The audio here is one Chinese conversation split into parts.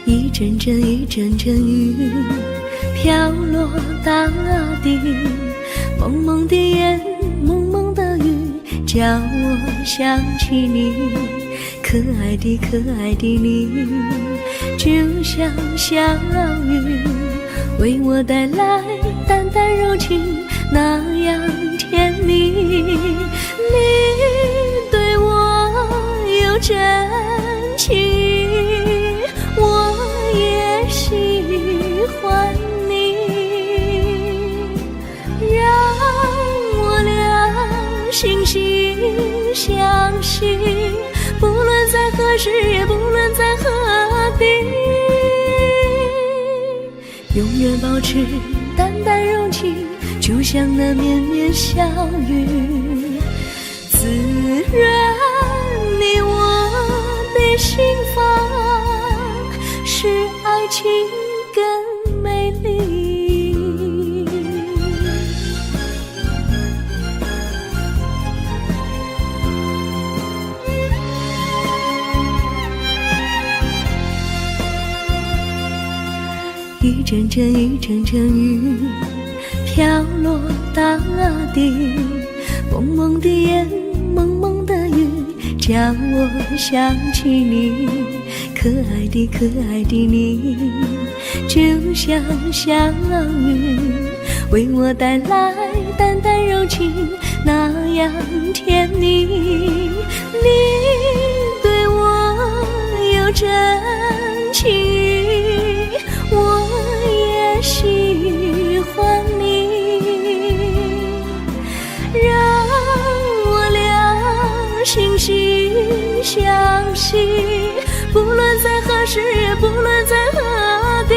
一阵阵一阵阵雨飘落大地，蒙蒙的烟，蒙蒙的雨，叫我想起你，可爱的可爱的你，就像小雨，为我带来淡淡柔情，那样甜蜜。你对我有真情，我也喜欢你，让我俩惺惺相惜，不论在何时，也不论在何地，永远保持淡淡柔情，就像那绵绵小雨，滋润你我的心房，使爱情更美丽。一阵阵一阵阵雨飘落大地，蒙蒙的烟，蒙蒙的雨，叫我想起你，可爱的可爱的你，就像小雨，为我带来淡淡柔情，那样甜蜜。你对我有真情，我也喜欢你，让我俩惺惺相惜，不论在何时，也不论在何地，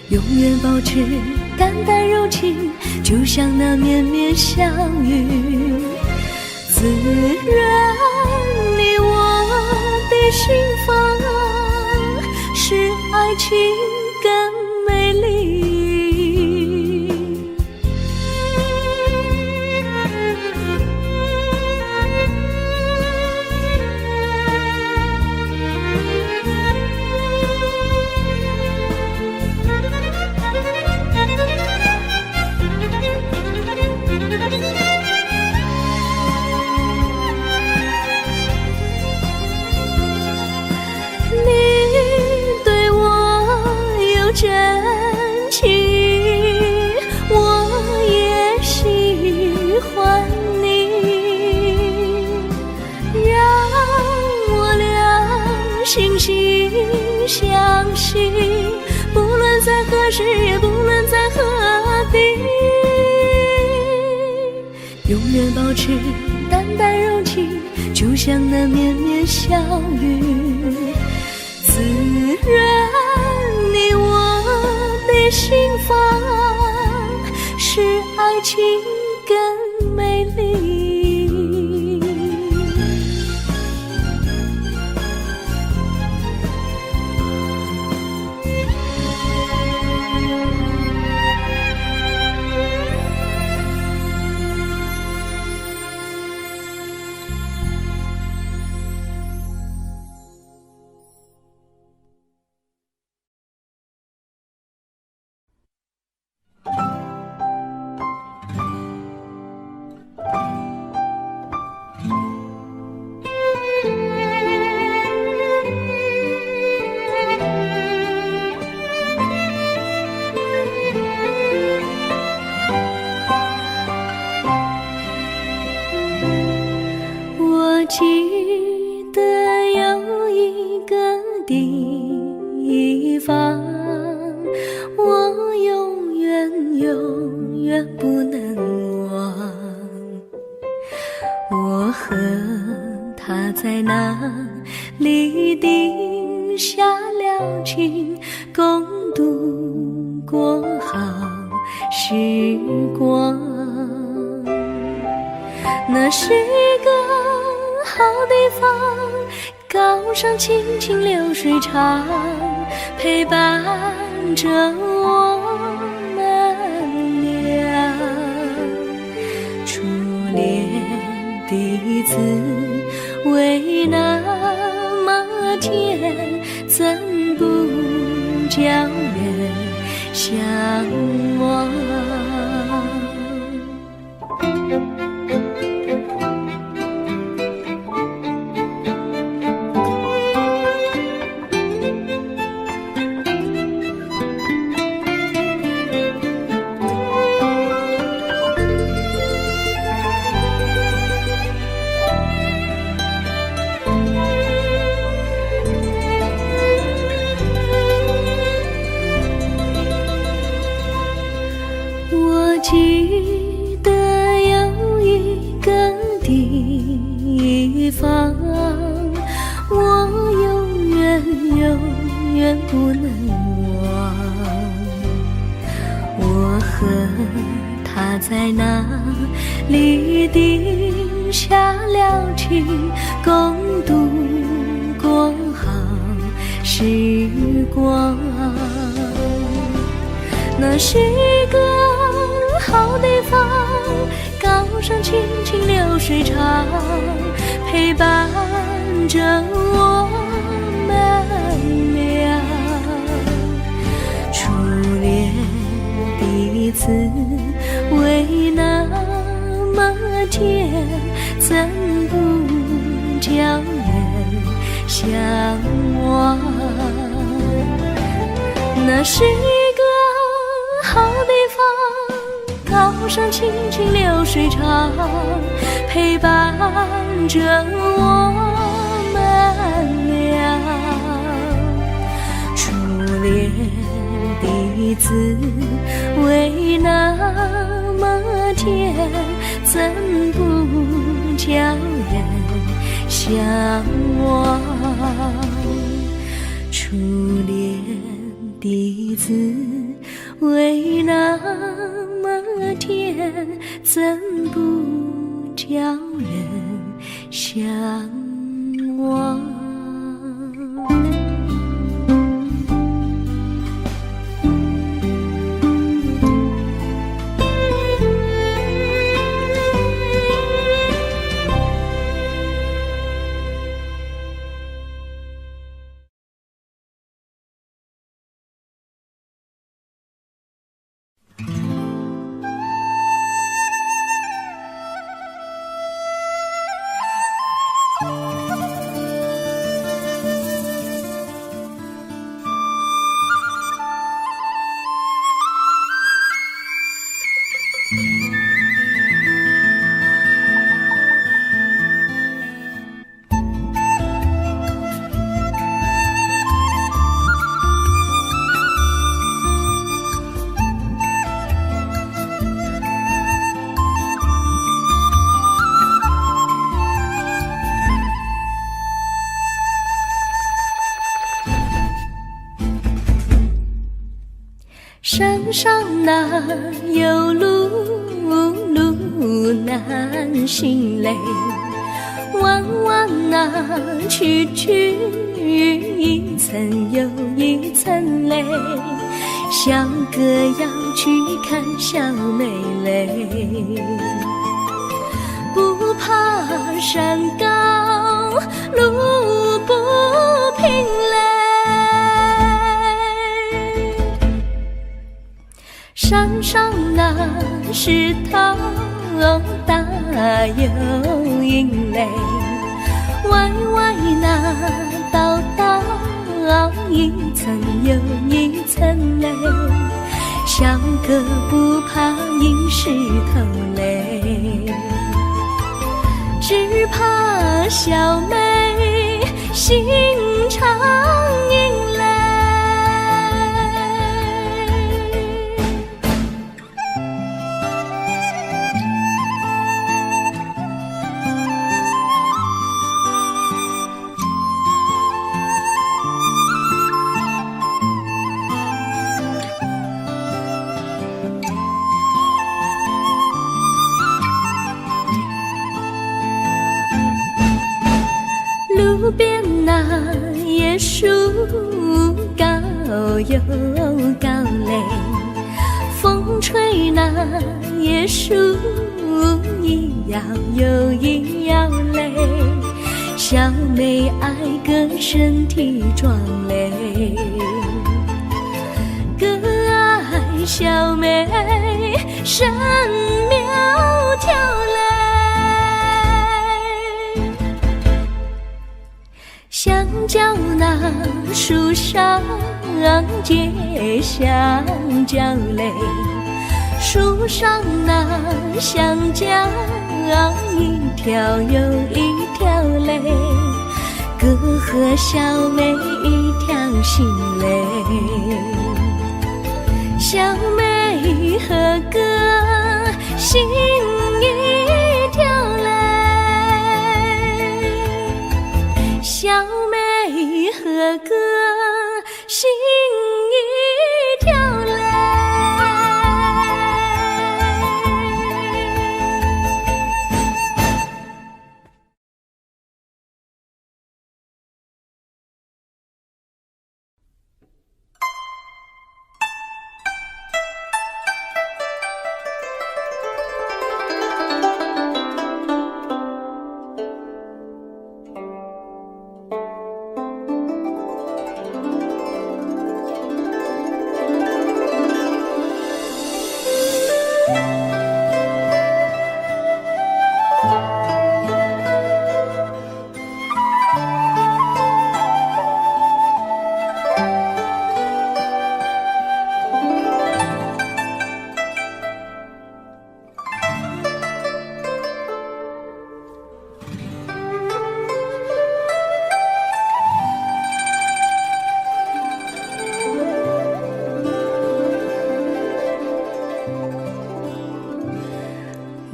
永远保持淡淡柔情，就像那绵绵小雨，滋润你我的心房，使爱情更美丽。真情，我也喜欢你，让我俩惺惺相惜，不论在何时，也不论在何地，永远保持淡淡柔情，就像那绵绵小雨，滋润你我的心房，使爱情更美丽。记得有一个地方，我永远永远不能忘。我和他在那里定下了情，共度过好时光。那是一个好地方，高山青青流水长，陪伴着我们俩。初恋的滋味那么天，怎不叫人向往？我记得有一个地方，我永远不能忘。我和他在那里定下了情，共度过好时光。那是一个好地方，高山青青流水长，陪伴着我们俩。初恋第一次为那么甜，怎不叫人向往？那是一个好地方，高山青青流水长，陪伴着我们俩。初恋第一次为那么甜，怎不叫人向往？初恋第一次为那么甜，怎不叫人向往？山上哪有路难行嘞，弯弯哪曲一层又一层嘞，小哥要去看小妹嘞，不怕山高路不平嘞，山上那石头大又硬嘞，歪歪那道一层又一层嘞，小哥不怕硬石头嘞，只怕小妹心肠硬嘞。路边那椰树高又高嘞，风吹那椰树一摇又一摇嘞，小妹爱个身体壮嘞，哥爱小妹身苗条嘞。香蕉那树上结香蕉嘞，树上那香蕉一条又一条嘞，哥和小妹一条心嘞，小妹和哥心一条嘞，小妹和哥心一条嘞。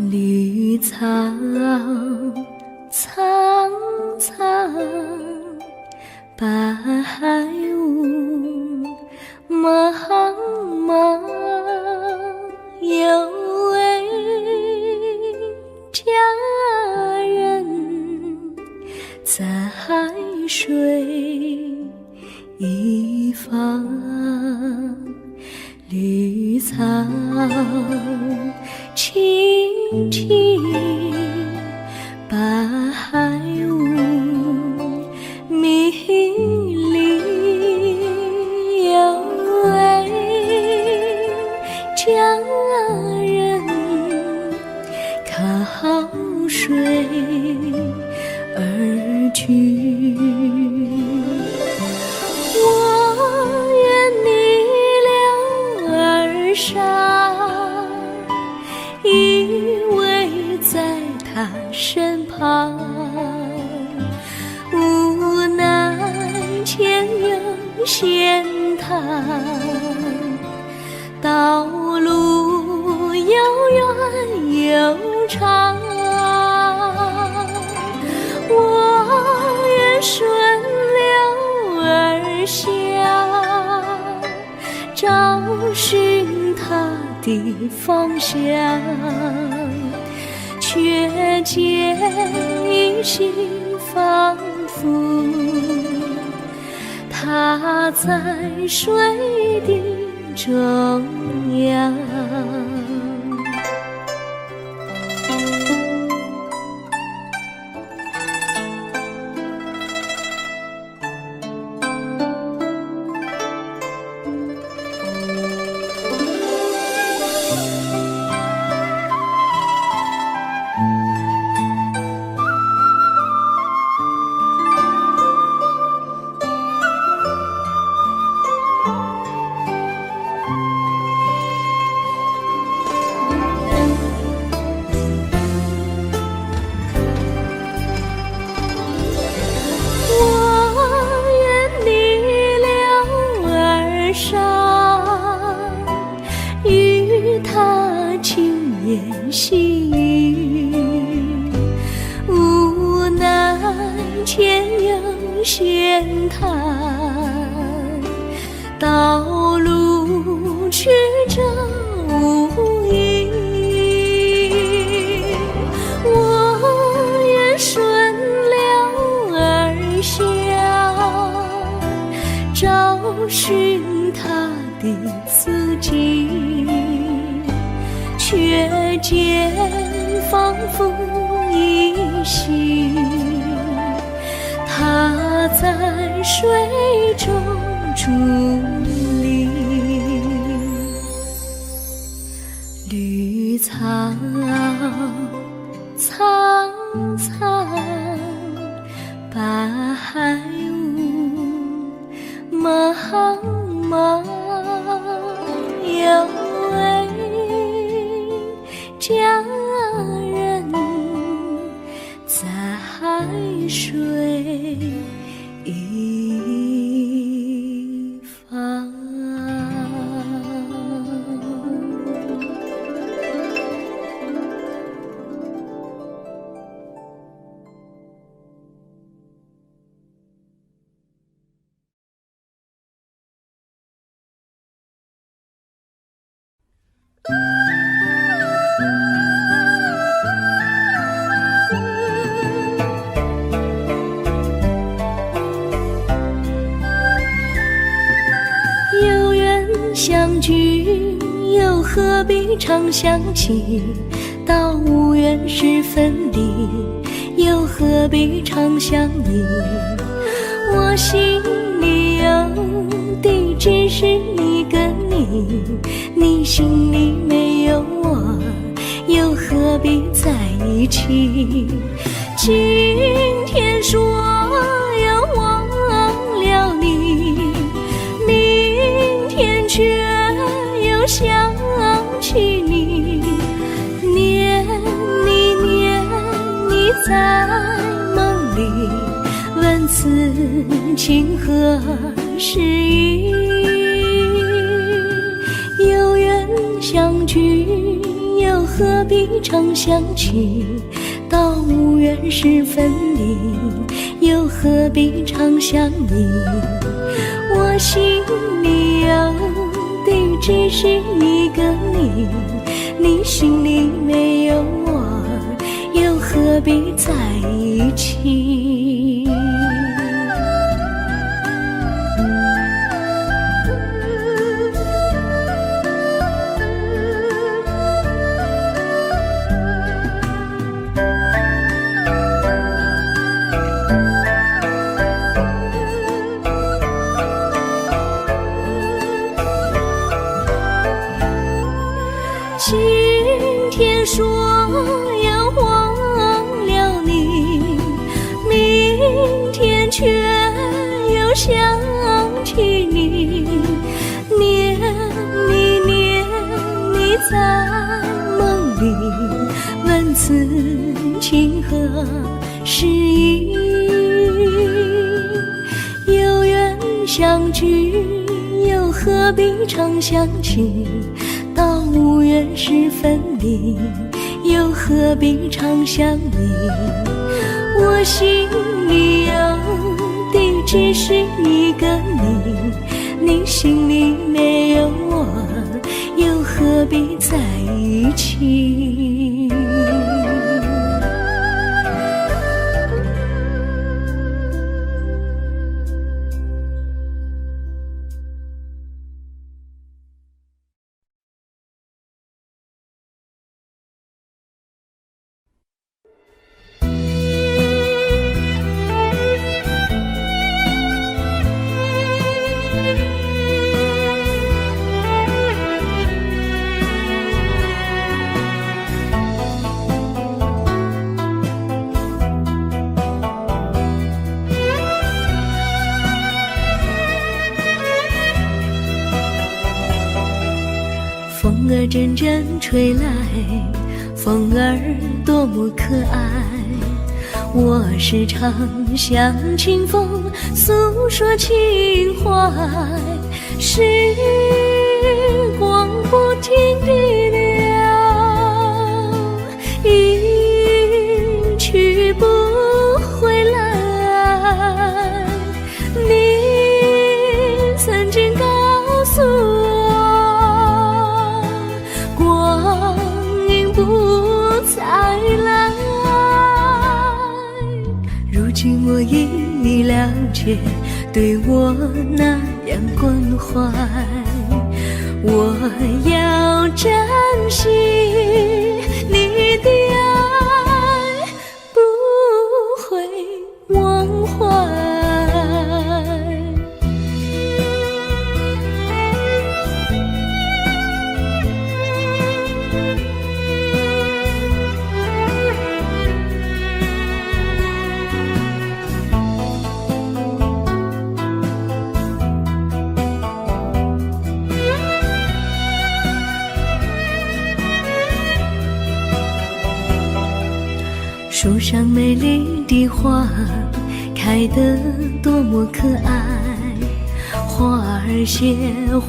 绿草苍苍，白雾茫茫，有位佳人在水一方，绿草青青，白雾迷离，有位佳人靠水而居。我愿你留儿上，依偎在他身旁，无奈前有险滩，道路又远又长，我愿顺流而下，找寻他的方向，却见一心仿佛他在水的中央。细雨，无奈前有险滩，道路曲折无依。我愿顺流而下，找寻他的足迹，却见仿佛依稀在水中伫立，绿草苍苍，白雾茫茫，有位佳人在水一方。有缘相聚，又何必常相期？到无缘时分离，又何必常相依？我心里有地，只是一个你，你心里没有我，又何必在一起？今天说要忘了你，明天却又想起你，念你念你在梦里，问此情何时已？有缘相聚，又何必常相期？到无缘时分离，又何必常相依？我心里有地，只是一个你，你心里没有我，又何必在一起？今天说要忘了你，明天却又想起你，念你念你在梦里，问此情何时已？有缘相聚，又何必常相期？到无缘时分离，又何必常相依？我心里有地，只是一个你，你心里没有我，又何必在一起？风儿阵阵吹来，风儿多么可爱。我时常向清风诉说情怀，时光不停地流，一去不回来。你曾经告诉我，光阴不再来。如今我已了解，对我那样关怀，我要珍惜你的爱，不会忘怀。树上美丽的花开得多么可爱，花儿谢，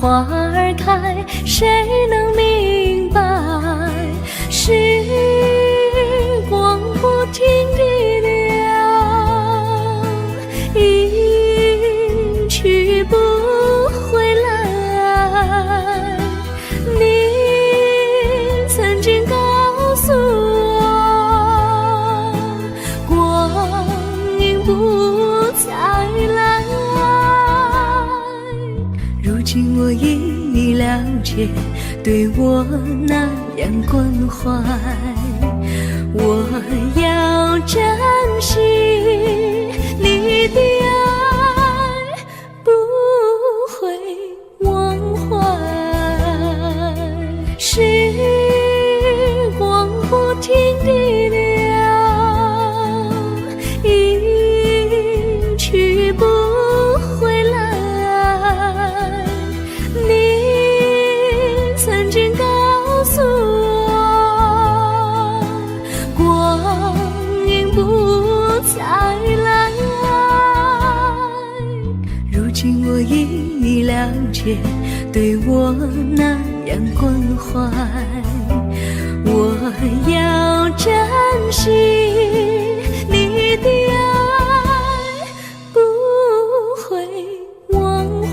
花儿开，谁能明白？时光不停地流，一去不回来。你曾经告诉我，光阴不再来。如今我已了解，对我那样关怀，我要珍惜你的爱，不会忘怀。时光不停地流，一去不回来。你曾经告诉我，光阴不再来。如今我已了解，对我那样关怀，我要珍惜你的爱，不会忘怀。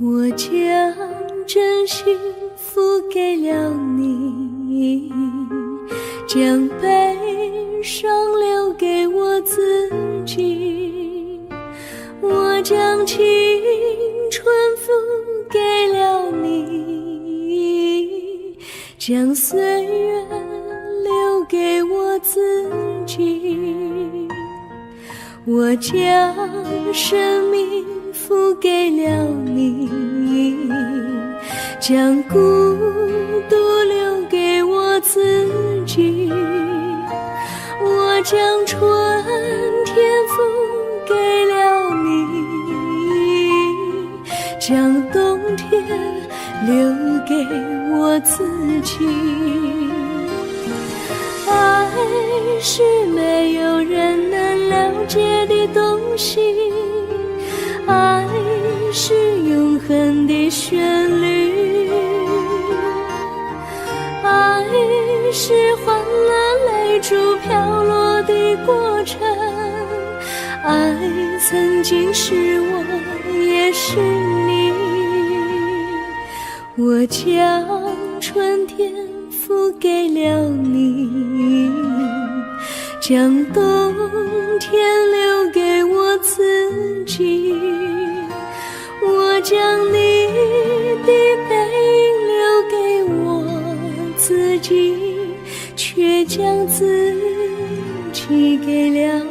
我将真心付给了你，将悲伤留给我自己。我将青春付给了你，将岁月留给我自己。我将生命付给了你，将孤独留给我自己。我将春天付给了你，将冬天留给我自己。爱是没有人能了解的东西，爱是永恒的旋律，爱是欢乐泪珠飘落的过程，爱曾经是我也是你。我将春天付给了你，将冬天留给我自己。我将你的背影留给我自己，却将自己给了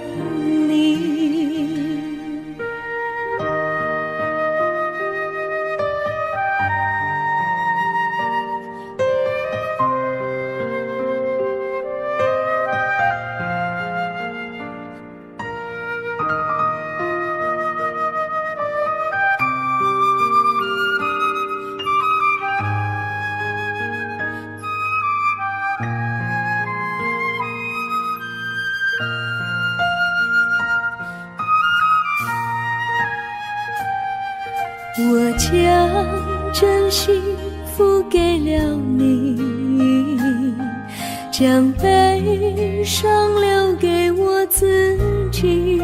你。我将真心付给了你，将悲伤留给我自己。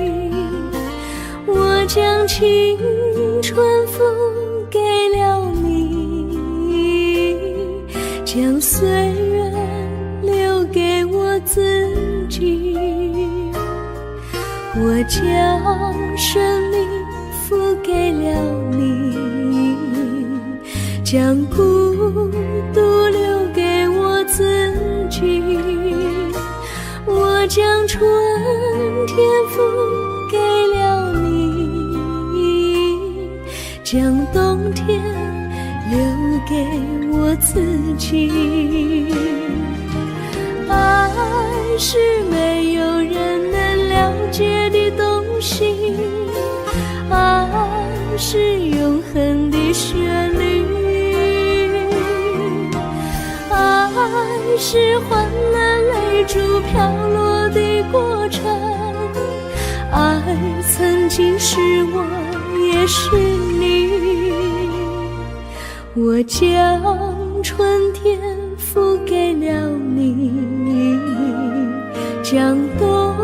我将青春付给了你，将岁月留给我自己。我将生命付给了你，将孤独留给我自己。我将春天付给了你，将冬天留给我自己。爱是没有人能了解的东西，爱是永恒的旋律，爱是换了泪珠飘落的过程，爱曾经是我也是你。我将春天付给了你，将冬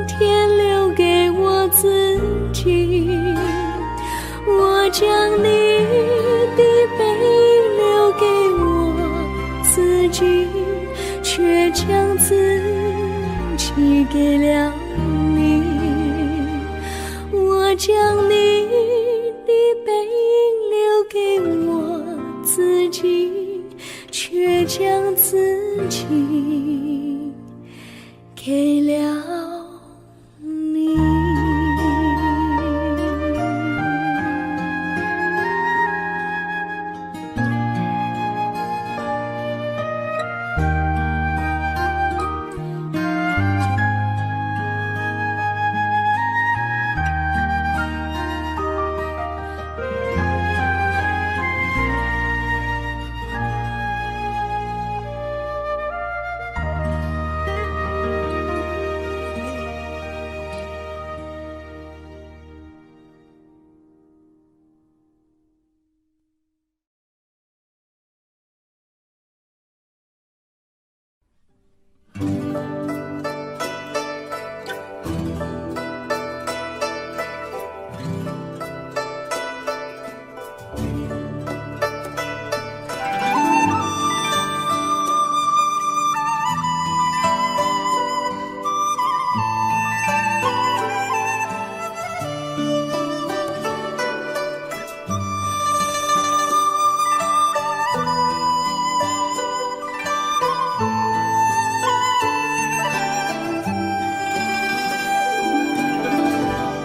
天留给我自己。我将你的背影留给我自己，却将自己给了你。我将你的背影留给我自己，却将自己给了你。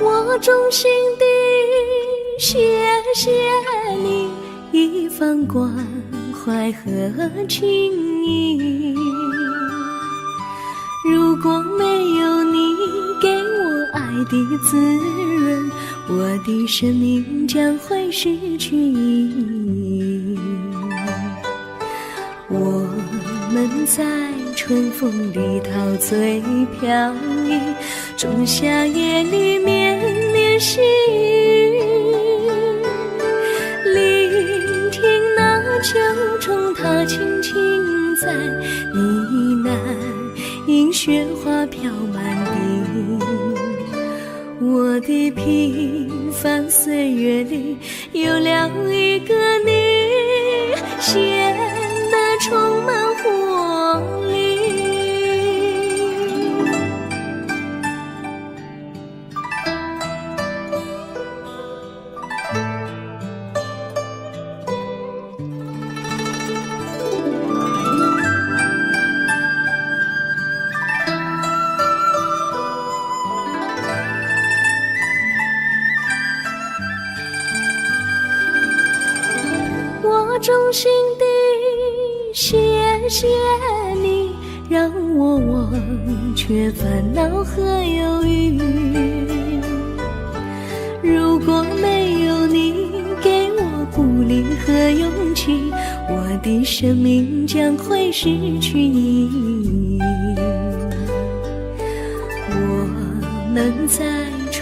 我衷心地谢谢你一番关怀和情谊，如果没有你给我爱的滋润，我的生命将会失去意义。我们在春风里陶醉飘逸，仲夏夜里绵绵细雨，聆听那秋虫它轻轻在呢喃，因雪花飘满地。我的平凡岁月里有了一个你，显得充满活力。我衷心地谢谢你，让我忘却烦恼和忧郁。如果没有你给我鼓励和勇气，我的生命将会失去意义。我们在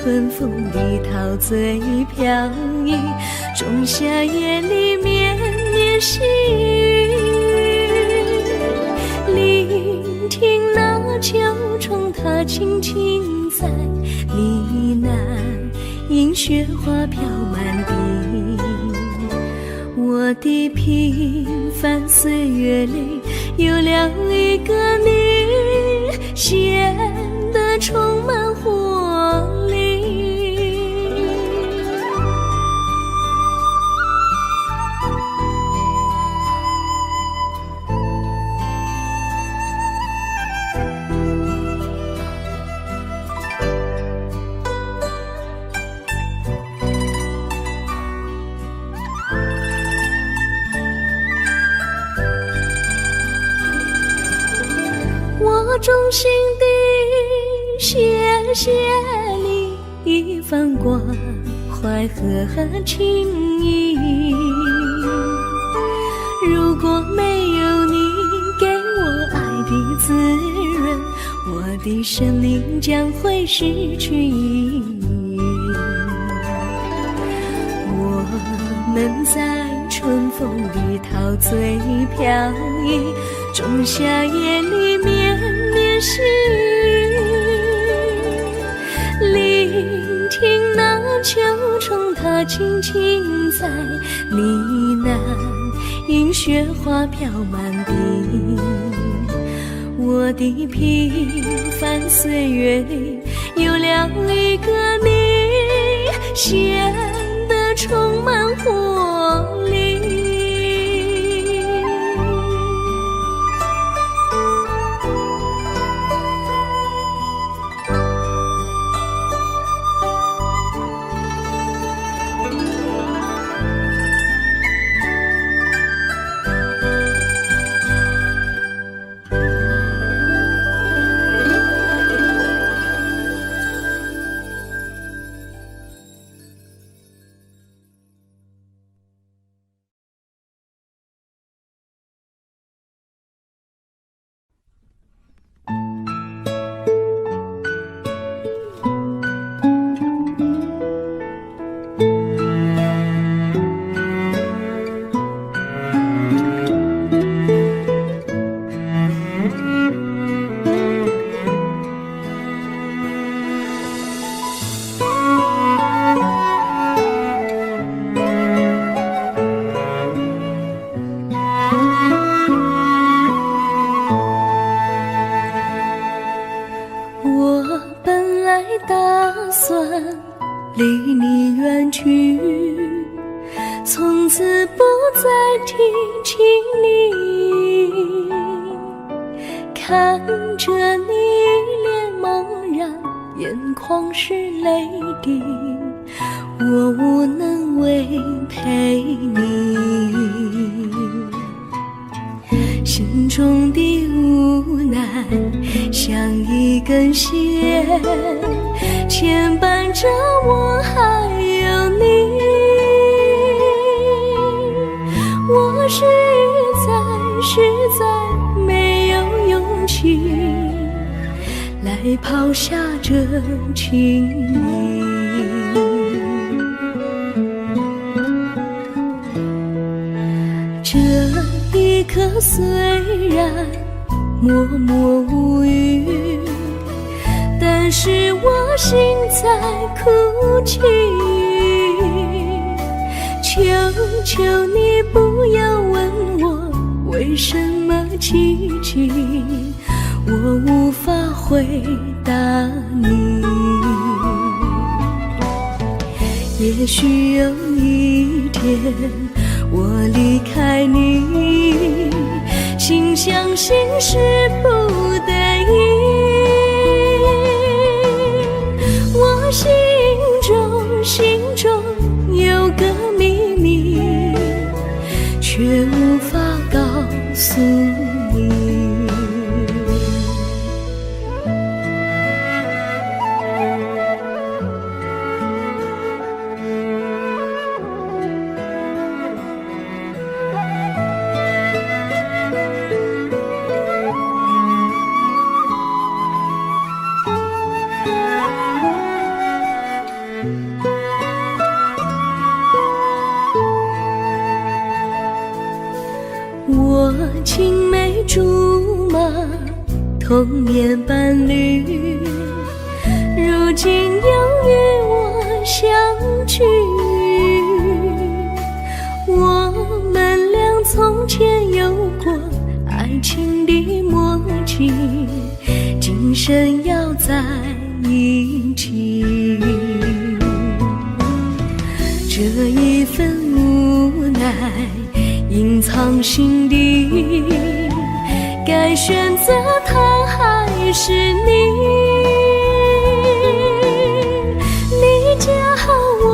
春风里陶醉飘逸，仲夏夜里绵绵细雨，聆听那秋虫它轻轻在呢喃，映雪花飘满地。我的平凡岁月里有了一个你，显得充满活力。我衷心地谢谢你一番关怀和情谊，如果没有你给我爱的滋润，我的生命将会失去意义。我们在春风里陶醉飘逸，仲夏夜里绵绵细雨，聆听那秋虫它轻轻在呢喃，映雪花飘满地。我的平凡岁月里有了一个你，显得充满活力。离你远去，从此不再提起你，看着你脸茫然，眼眶是泪滴，我无能为陪你，心中的无奈像一根线牵绊着我还有你，我实在没有勇气来抛下这情谊。这一刻虽然默默无语，但是我心在哭泣，求求你不要问我为什么奇迹，我无法回答你。也许有一天我离开你，心相信是不得已，我心中有个秘密，却无法告诉你。童年伴侣，如今又与我相聚。我们俩从前有过爱情的默契，今生要在一起。这一份无奈隐藏心底，该选择他还是你？你教我，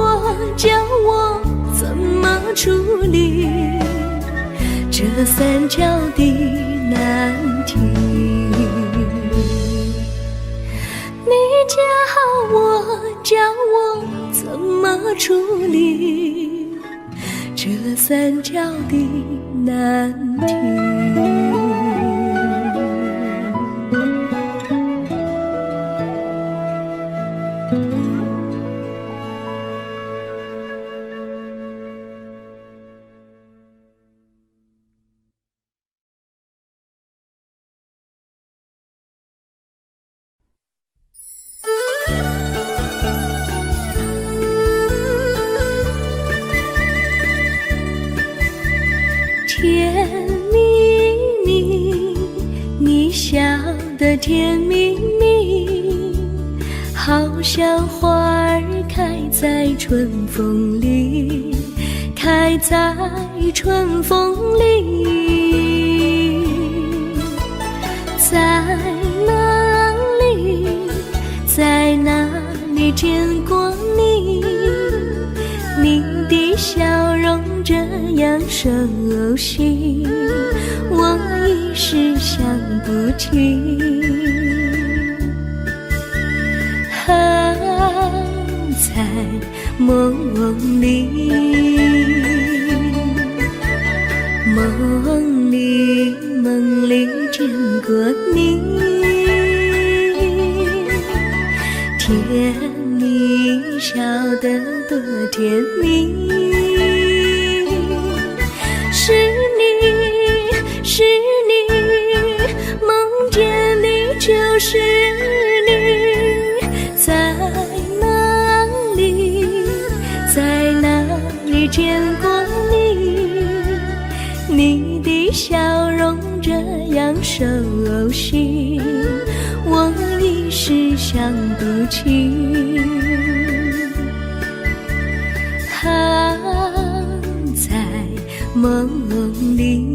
教我怎么处理这三角的难题。你教我，教我怎么处理这三角的难题。甜蜜蜜，你笑得甜蜜蜜，好像花儿开在春风里，开在春风里。在哪里，在哪里见过你？你的笑容这样熟悉，我一时想不起。在梦里，梦里见过你，甜蜜笑得多甜蜜。是你，是你，梦见你就是你。在哪里，在哪里见过你？你的笑容这样熟悉，我一时想不起。在梦里。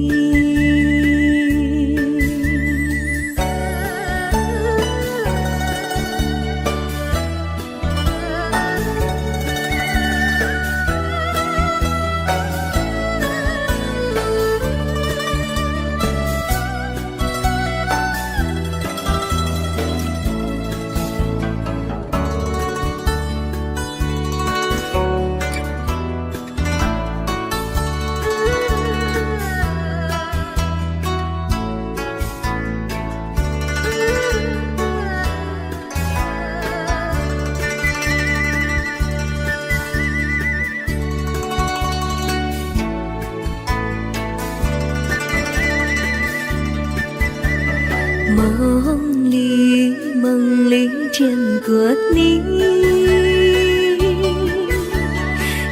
梦里见过你，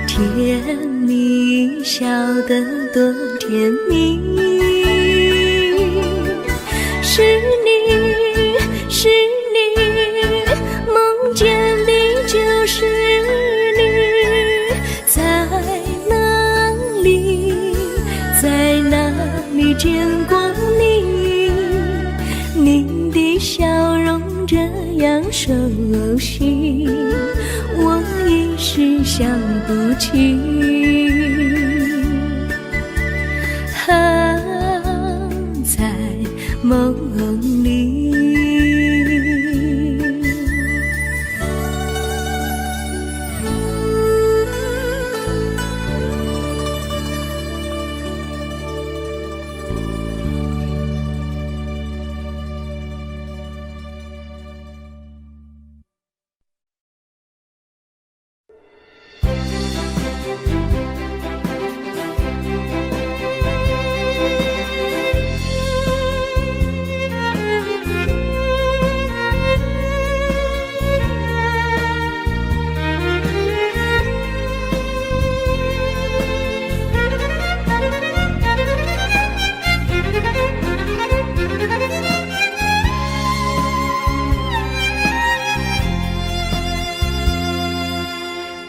甜蜜笑得多甜蜜。是你，是你，梦见的就是你。在哪里，在哪里见过你？你的笑容这样熟悉，我一时想不起。在梦里。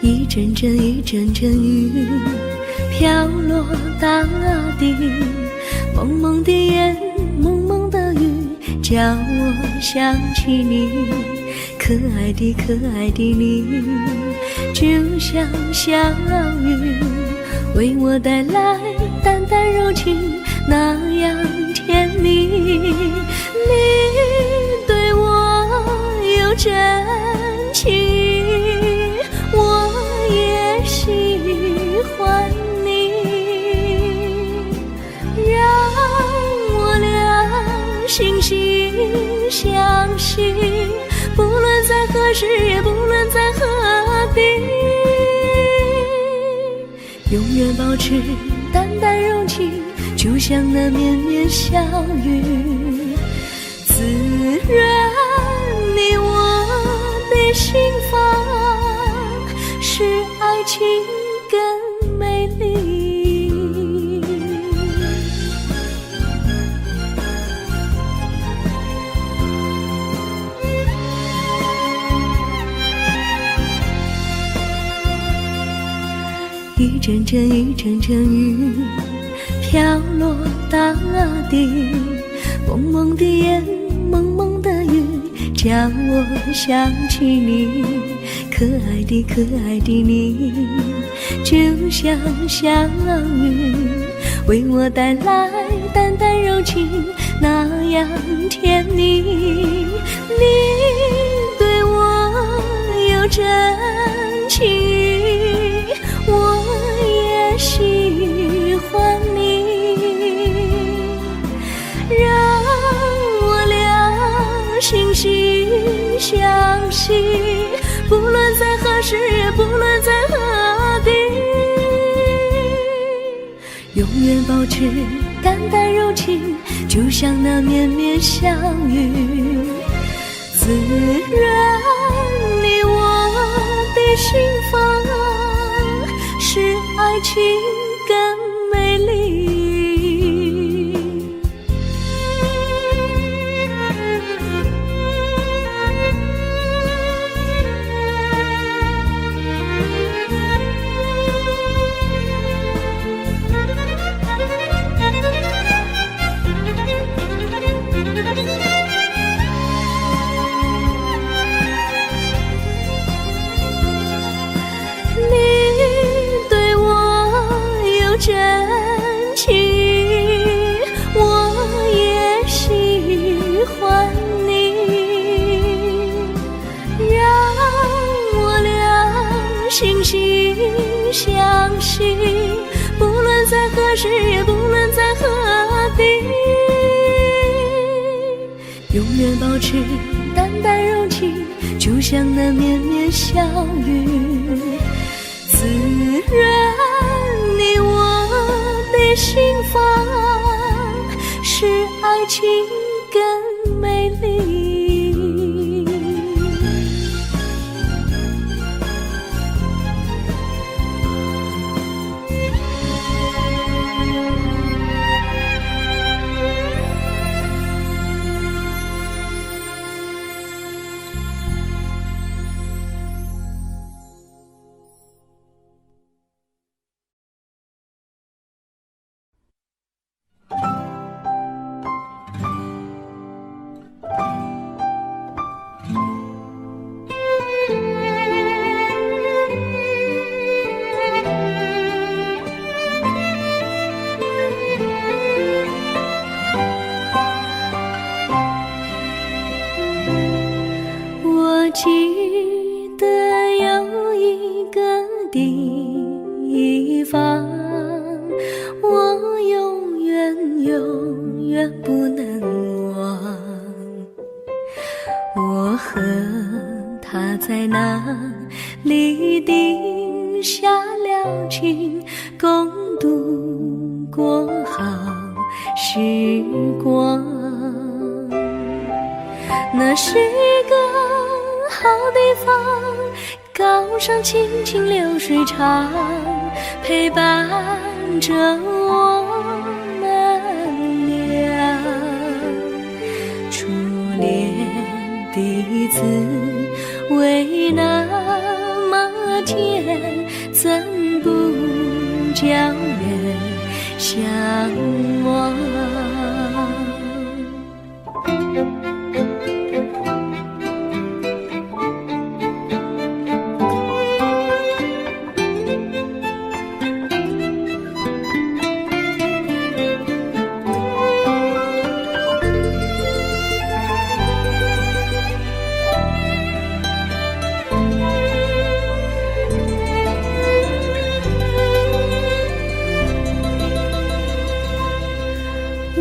一阵阵一阵阵雨飘落大地，蒙蒙的烟，蒙蒙的雨，叫我想起你，可爱的可爱的你，就像小雨，为我带来淡淡柔情，那样甜蜜。你对我有真情，我也喜欢你，让我俩惺惺相惜，不论在何时，也不论在何地，永远保持淡淡柔情，就像那绵绵小雨，滋润你我的心房，使爱情更美丽。一阵阵一阵阵雨飘落大地，蒙蒙的烟，蒙蒙的雨，叫我想起你，可爱的可爱的你，就像小雨，为我带来淡淡柔情，那样甜蜜。你对我有真情，我也喜欢你，让我俩惺惺相惜，不论在何时，也不论在何地，永远保持淡淡柔情，就像那绵绵小雨，滋润你我的心房，使爱情更美丽。真情，我也喜欢你，让我俩惺惺相惜，不论在何时，也不论在何地，永远保持淡淡柔情，就像那绵绵小雨，滋润你我的心房，使爱情更美丽。记得有一个地方，我永远永远不能忘。我和他在那里定下了情，共度过好时光。那是一个好地方，高山清清流水长，陪伴着我们俩。初恋的滋味那么天，怎不叫人向往？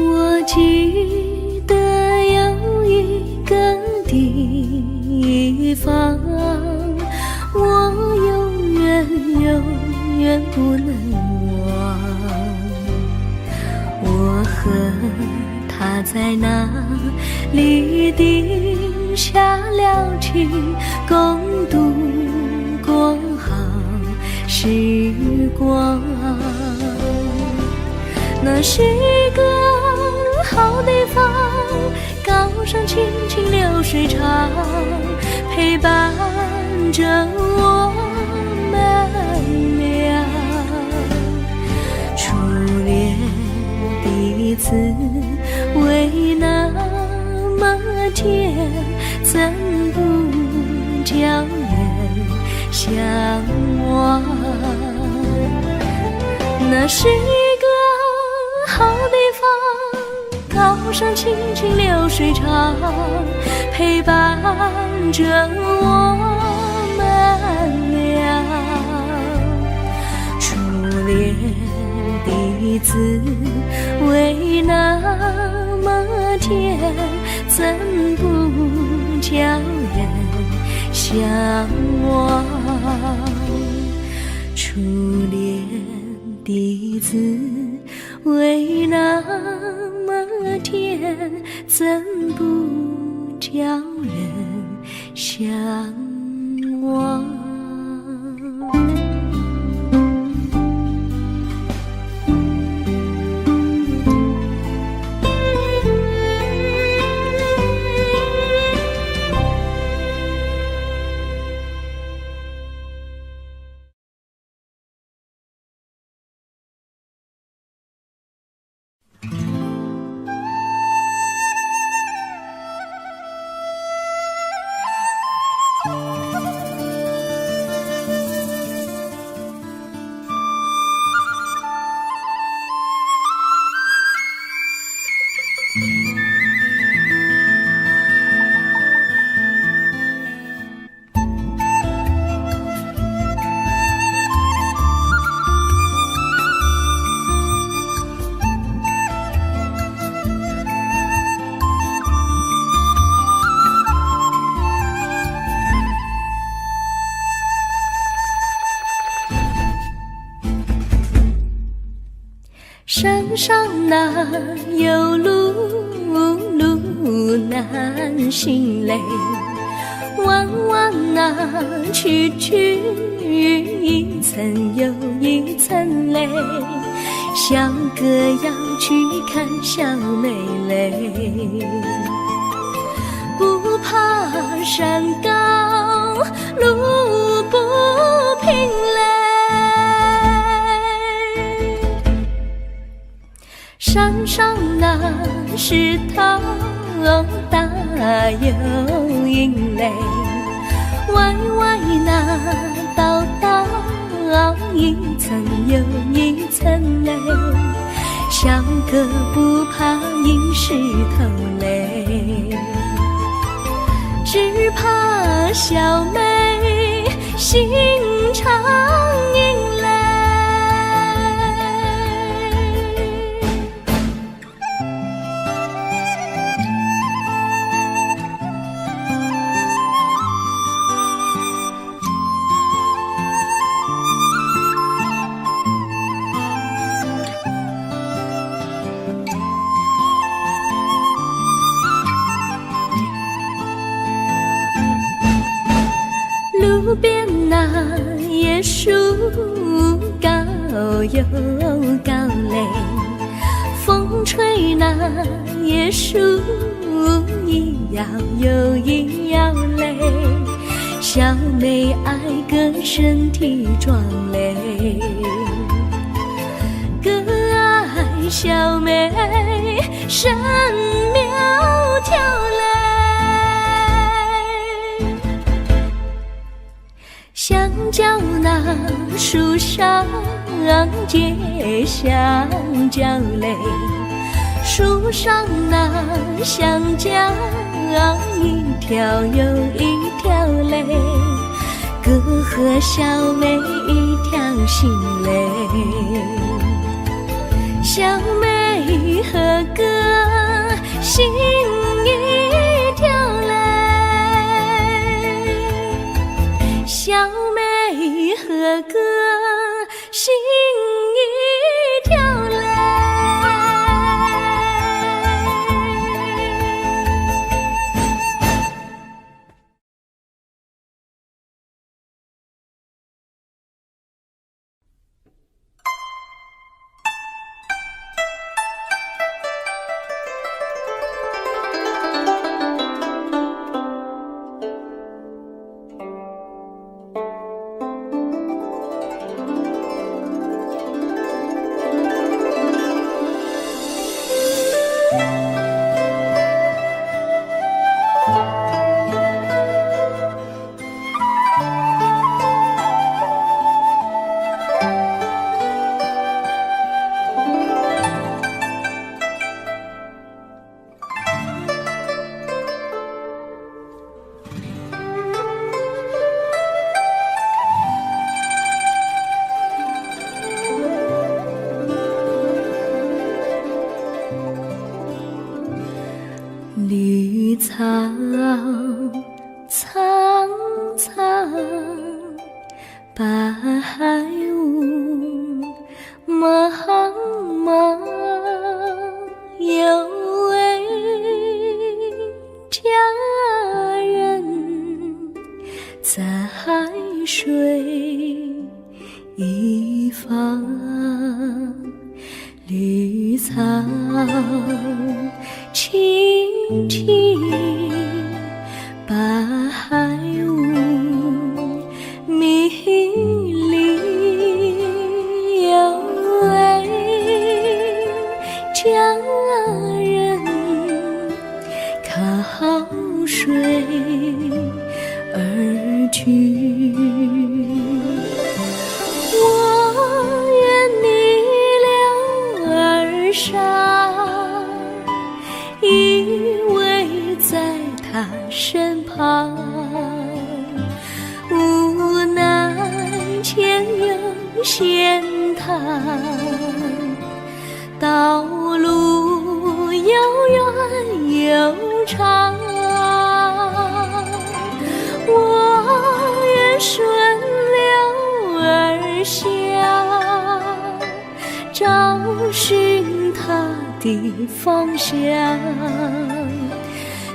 我记得有一个地方，我永远不能忘。我和他在那里定下了情，共度过好时光。那是一个好地方，高山青青流水长，陪伴着我们俩。初恋第一次为那么甜，怎不叫人向往？那是一个好地方，高山青青流水长，陪伴着我们俩。初恋第一次为那么甜，怎不叫人向往？初恋第一次为那么甜，怎不叫人向往？山上哪有路难行嘞，弯哪曲一层又一层嘞，小哥要去看小妹嘞，不怕山高路不平嘞，山上那石头大又硬嘞，歪那道一层又一层嘞，小哥不怕硬石头嘞，只怕小妹心肠硬嘞。路边那椰树高又高嘞，风吹那椰树一摇又一摇嘞，小妹爱个身体壮嘞，个爱小妹身苗条嘞，香蕉那树上结香蕉嘞，树上那香蕉一条又一条嘞，哥和小妹一条心嘞，小妹和哥心一条嘞，小妹和哥心一条嘞。绿草苍苍，白雾茫茫，有位佳人在水一方，绿草青青，白雾迷离，有位佳人靠水而居。我愿你了儿伤，依偎在他身旁，无奈前有险滩，道路又远又长，我愿顺流而下，找寻他的方向，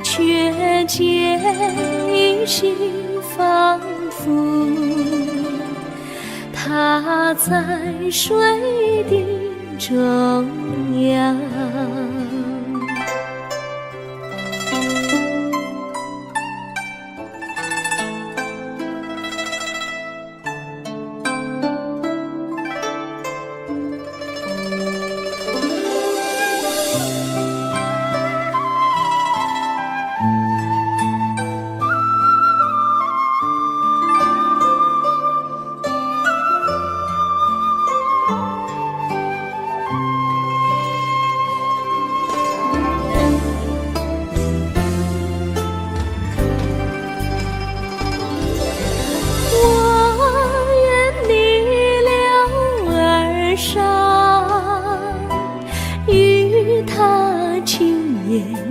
却见依稀仿佛他在水的中央。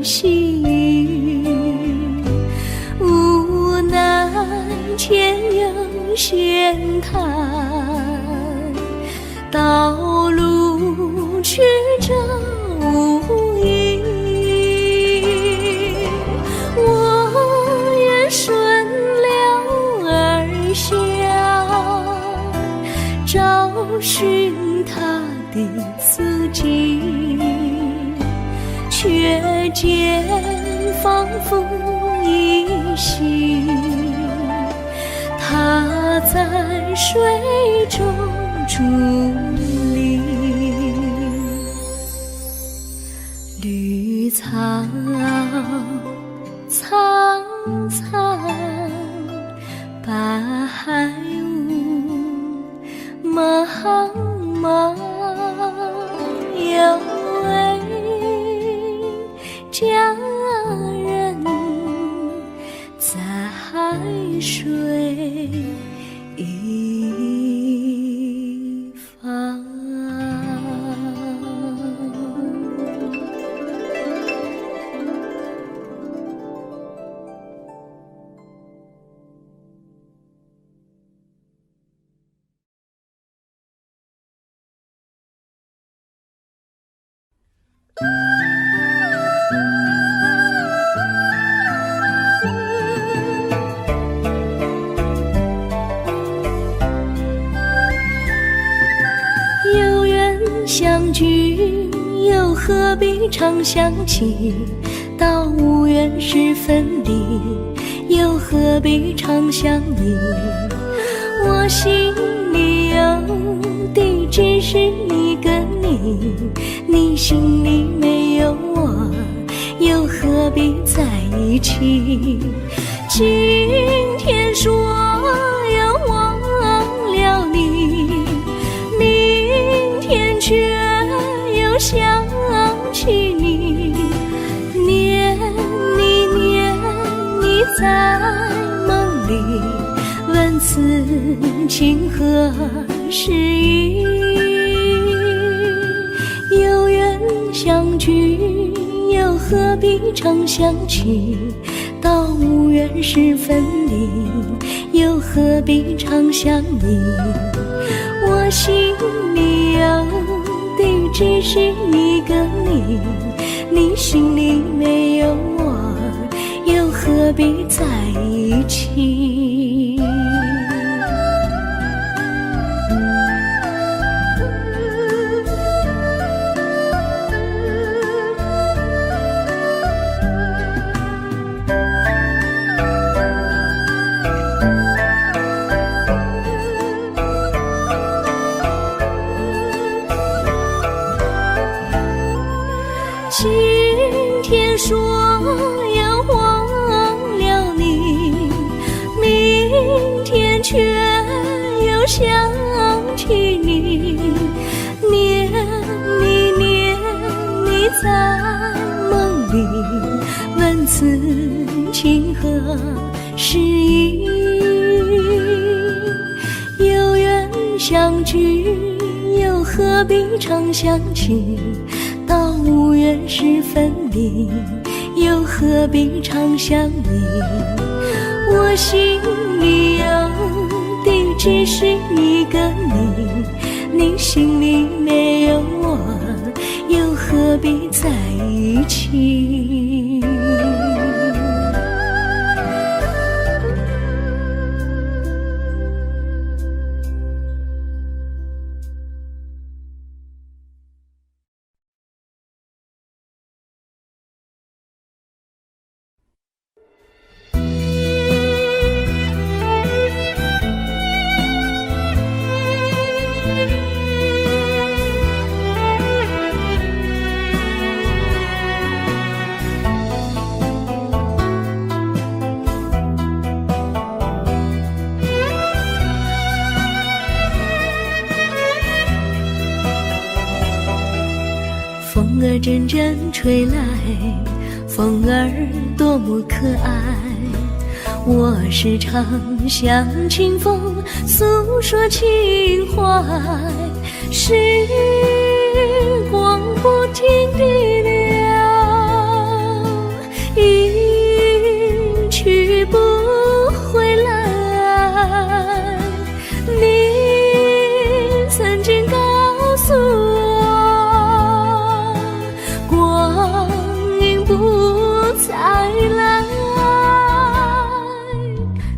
细雨，无奈前有险滩，道路曲折无依。我愿顺流而下，找寻他的足迹，却见仿佛依稀水中伫立。绿草苍苍，白雾茫茫，有位佳人在水一方。有缘相聚，又何必常相期？到无缘时分离，又何必常相依？我心里有地，只是一个你，你心里没有我，又何必在一起？今天说要忘了你，明天却又想起你，念你念你在梦里，问此情何时已？有缘相聚，又何必常相期？到无缘时分离，又何必常相依？我心里有地，只是一个你，你心里没有我，又何必在一起？今天说要忘了你，明天却又想起你，念你念你在梦里，问此情何时已？有缘相聚，又何必常相期？到无缘时分离，又何必常相依？我心里有地，只是一个你，你心里没有我，又何必在一起？风儿阵阵吹来，风儿多么可爱。我时常向清风诉说情怀，时光不停地流，一去不回来。你曾经告诉我，光阴不再来。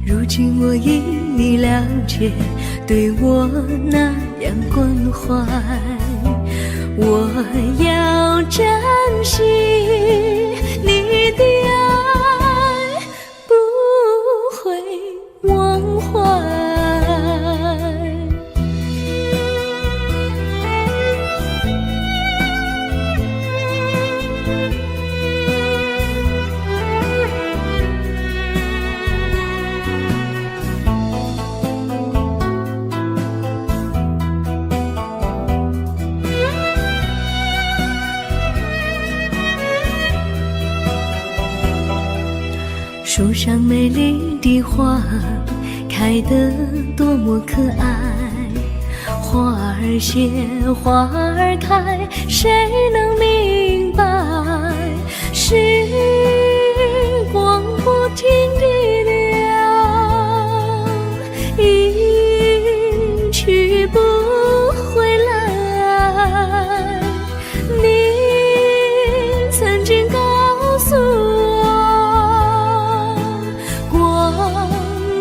如今我已了解，对我那样关怀，我要珍惜你的爱，不会忘怀。水里的花开得多么可爱，花儿谢，花儿开，谁能明白？时光不停地流，一去不回来。你曾经告诉我，光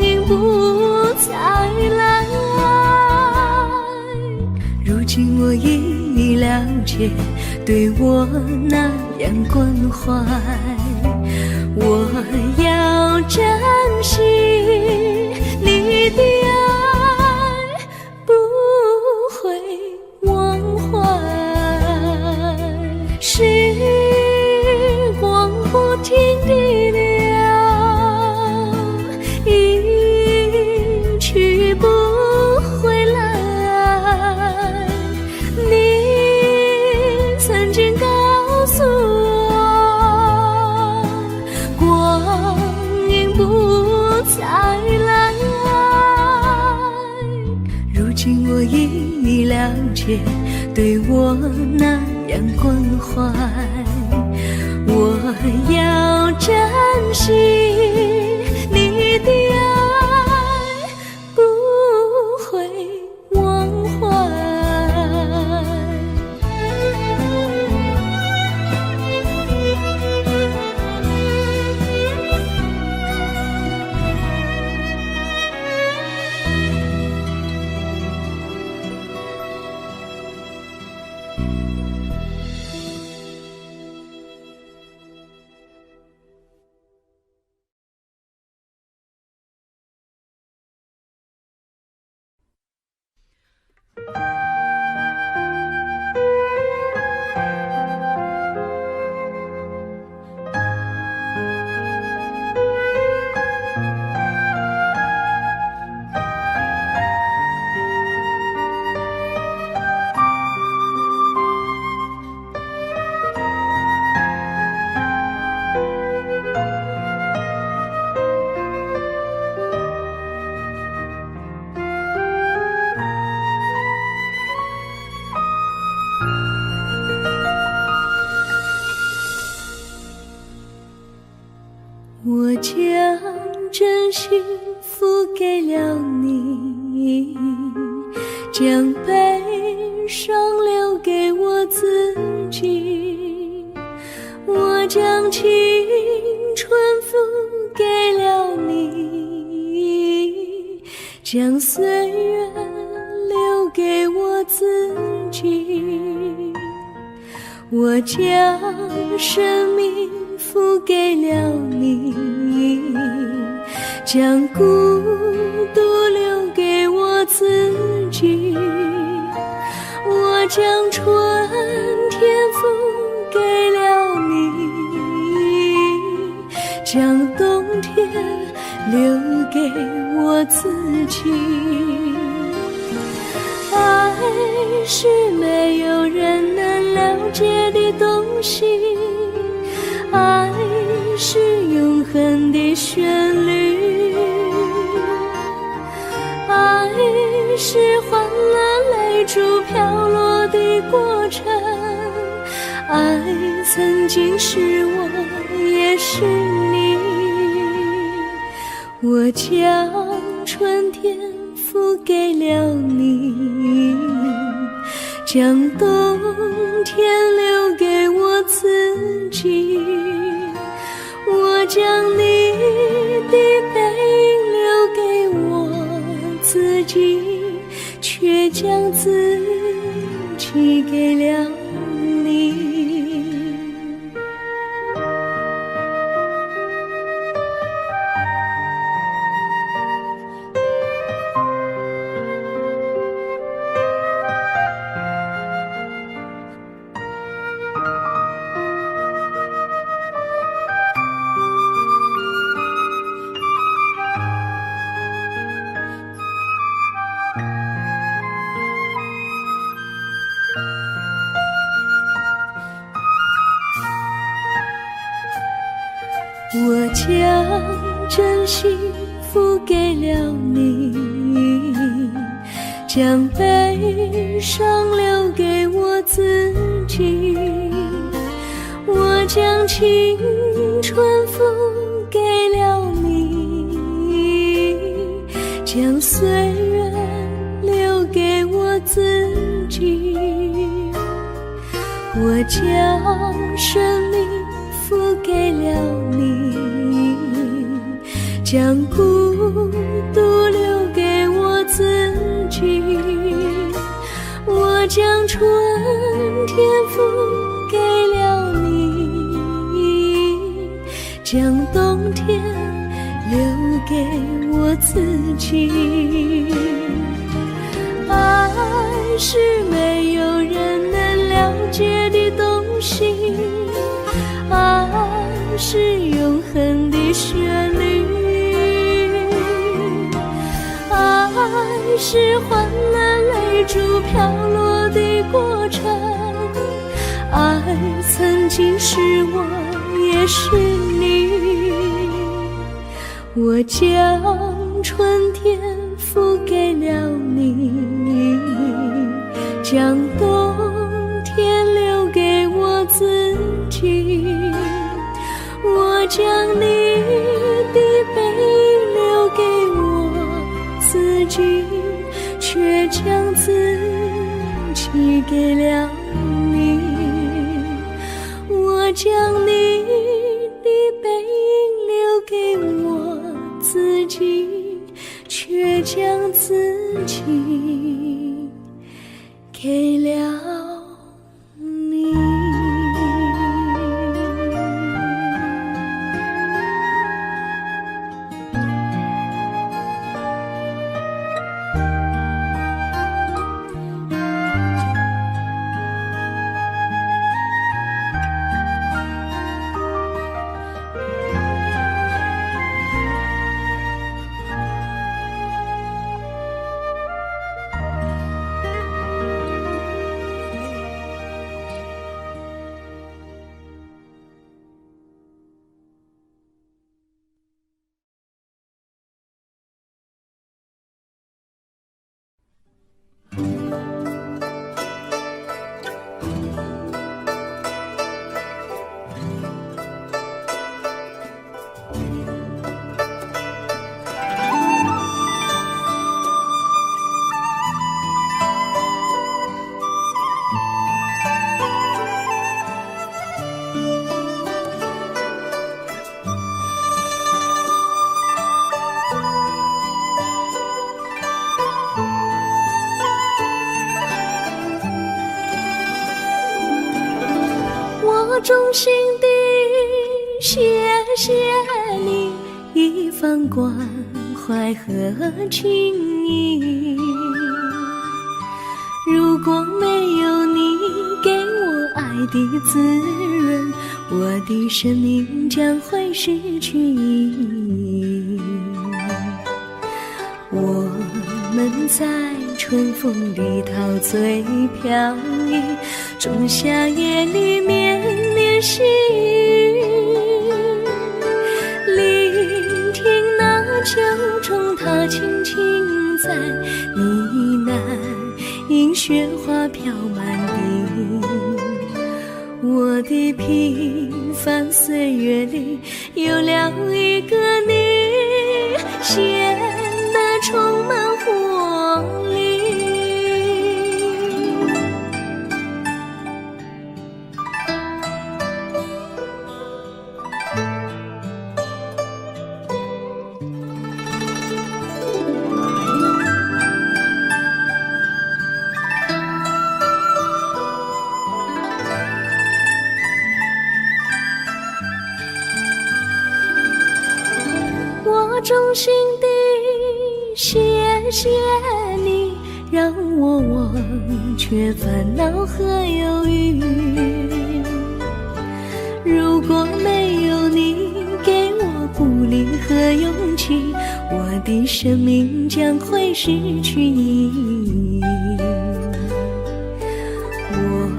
阴不再来。如今我已了解，对我那样关怀，我要珍惜你的爱，不会忘怀。时光不停地流，一去不回来。你曾经告诉我，光阴不再来。如今我已了解，对我那样关怀，我要珍惜你的爱，不会忘怀。我将真心付给了你，将悲伤留给我自己。我将青春付给了你，将岁月留给我自己。我将生命付给了你，将孤独留给我自己。我将春天付给了你，将冬天留给我自己。爱是没有人能了解的东西，爱是永恒的旋律，爱是欢乐泪珠飘落的过程，爱曾经是我也是你。我将春天付给了你，将冬天留给我自己。我将你的背影留给我自己，却将自己给了你。我将真心付给了你，将悲伤留给我自己。我将青春付给了你，将岁月留给我自己。我将生命付给了你，将孤独留给我自己。我将春天付给了你，将冬天留给我自己。爱是没有人能了解的东西，爱是永恒的旋律，爱是换了泪珠飘落的过程，爱曾经是我也是你。我将春天付给了你，将冬天留给我自己。我将你的背影留给我自己，却将自己给了你。我将你的背影留给我自己，却将自己给了你。我衷心地谢谢你一番关怀和情谊，如果没有你给我爱的滋润，我的生命将会失去意义。我们在春风里陶醉飘逸，仲夏夜里绵绵细雨，聆听那秋虫它轻轻在呢喃，因雪花飘满地。我的平凡岁月里有了一个你，显得充满活力。我衷心地谢谢你，让我忘却烦恼和忧郁。如果没有你给我鼓励和勇气，我的生命将会失去意义。我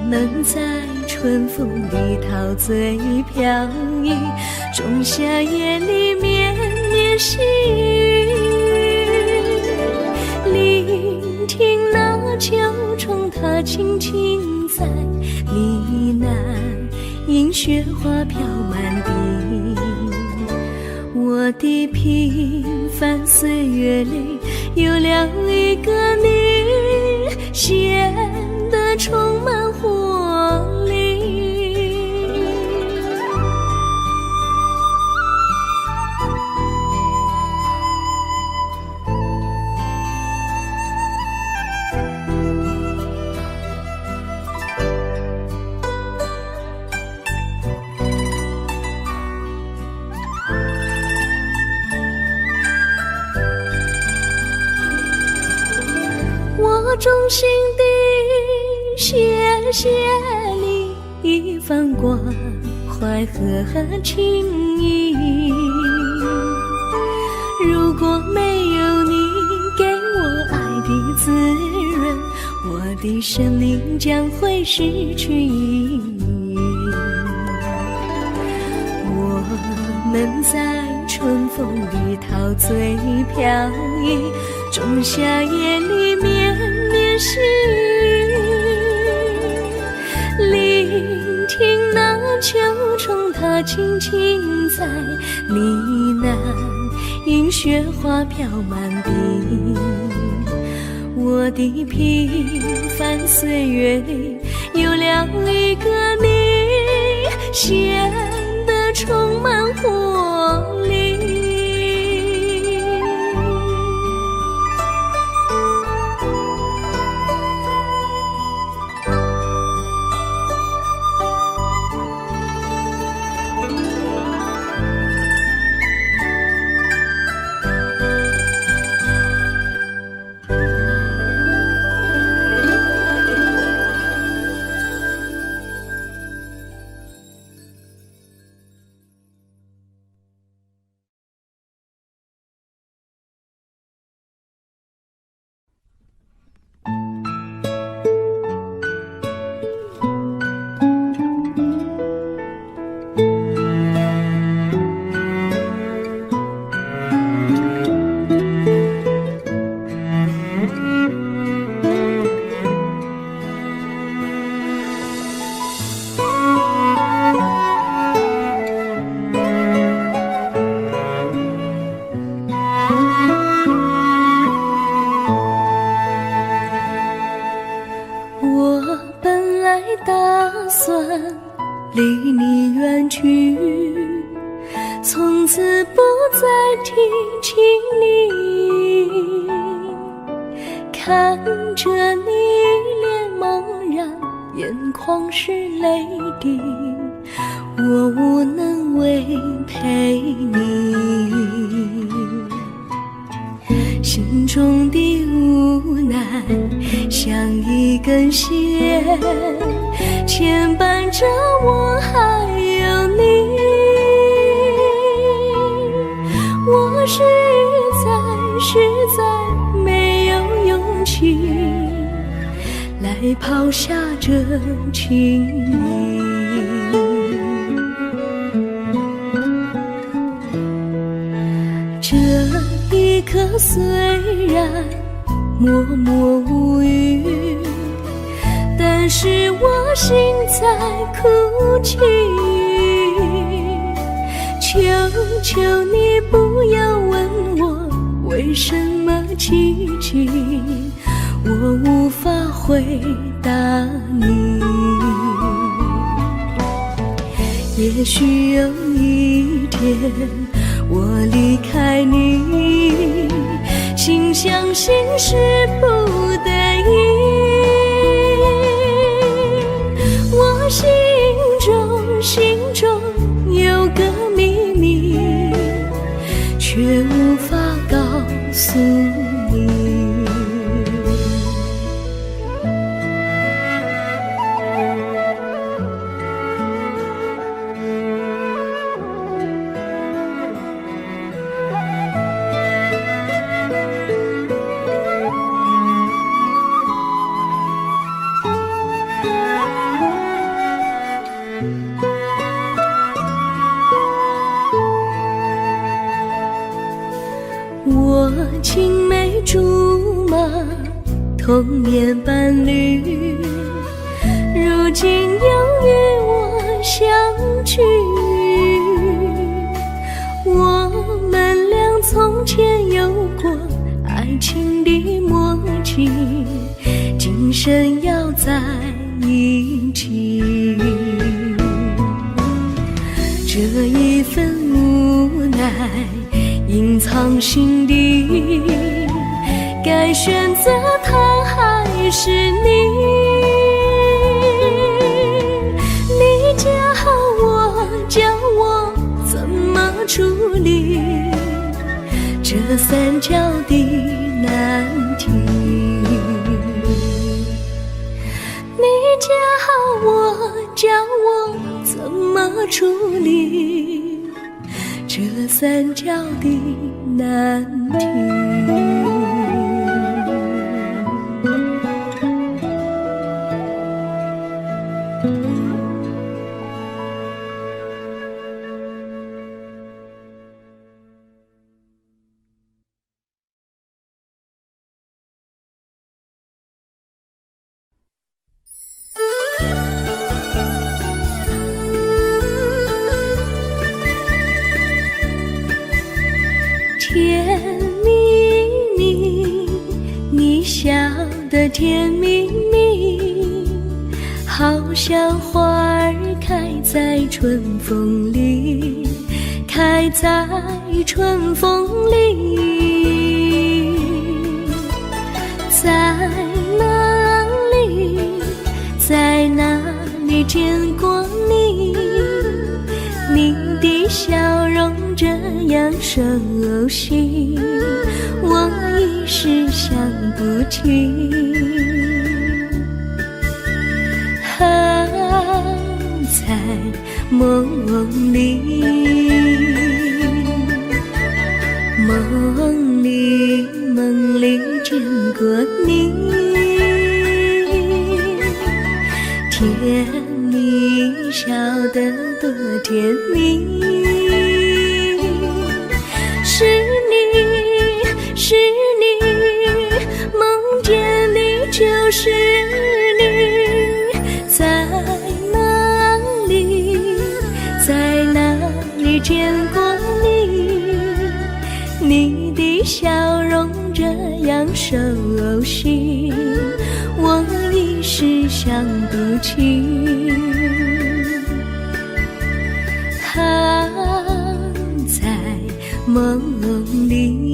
们在春风里陶醉飘逸，仲夏夜里面轻轻在呢喃，映雪花飘满地。我的平凡岁月里有了一个你，显得充满活力。我衷心地谢谢你一番关怀和情谊，如果没有你给我爱的滋润，我的生命将会失去意义。我们在春风里陶醉飘逸，仲夏夜里绵绵细雨，聆听那秋虫它轻轻在呢喃，映雪花飘满地。我的平凡岁月里有了一个你，显得充满活力。离你远去，从此不再提起你，看着你脸茫然，眼眶是泪滴，我无能为陪你，心中的无奈像一根线牵绊着我还有你，我实在没有勇气来抛下这情谊。这一刻虽然默默无语，但是我心在哭泣，求求你不要问我为什么奇迹，我无法回答你。也许有一天我离开你，心相信是不得已，我心中有个秘密，却无法告诉你。我青梅竹马童年伴侣，如今又与我相聚。我们俩从前有过爱情的默契，今生要在一起。这一份无奈隐藏心底，该选择他还是你？你教我，教我怎么处理这三角的难题。你教我，教我怎么处理这三角的难题。甜蜜蜜，你笑得甜蜜蜜，好像花儿开在春风里，开在春风里。在哪里，在哪里见过你？你的笑容这样熟悉，我一时想不起。在梦里，梦里见过你，甜蜜笑得多甜蜜。是你，是你，梦见你就是你。在哪里，在哪里见过你？你的笑容这样熟悉，我一时想不起。在梦里。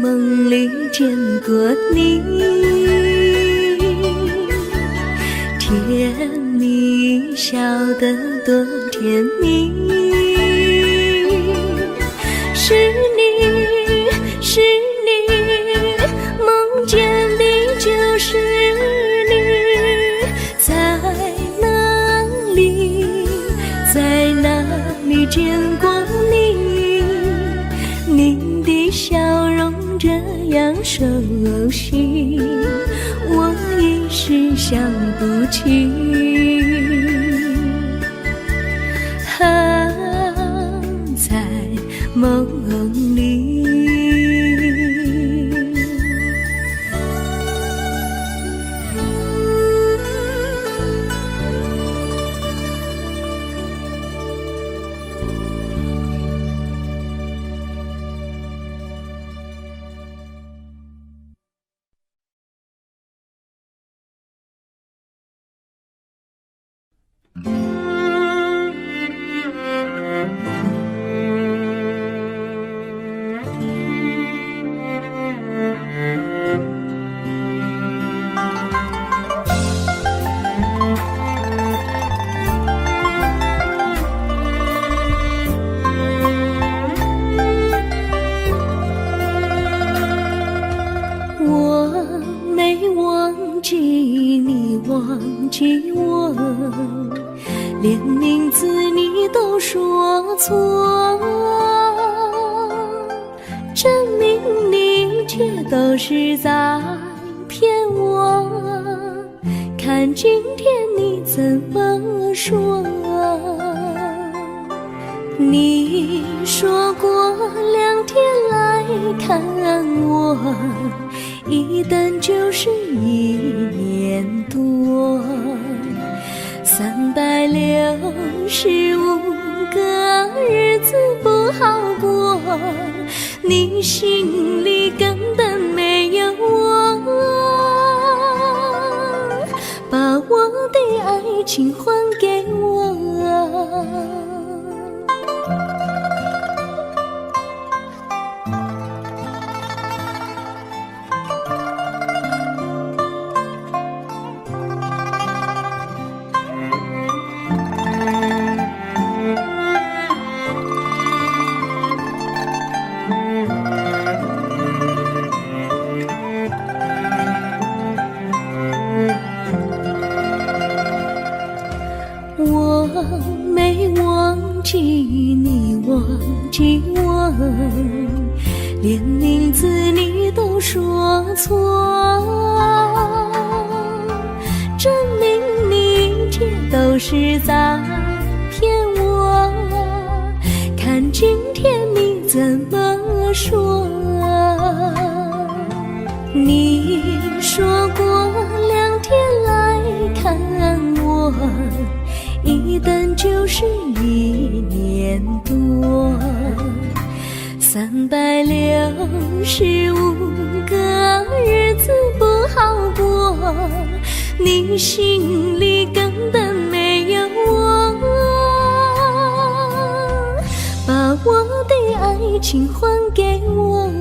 梦里见过你，甜蜜笑得多甜蜜。是你，是你，梦见的就是你。在哪里，在哪里见过你？你的笑容这样熟悉，我一时想不起。在梦里。你都说错，证明你却都是在骗我。看今天你怎么说？你说过2天来看我，一等就是1年多，365个日子不好过，你心里根本没有我，把我的爱情还给我。我没忘记你忘记我，连名字你都说错，证明你却都是在骗我。看今天你怎么说？你说过2天来看我，一等就是1年多，365个日子不好过，你心里根本没有我，把我的爱情还给我。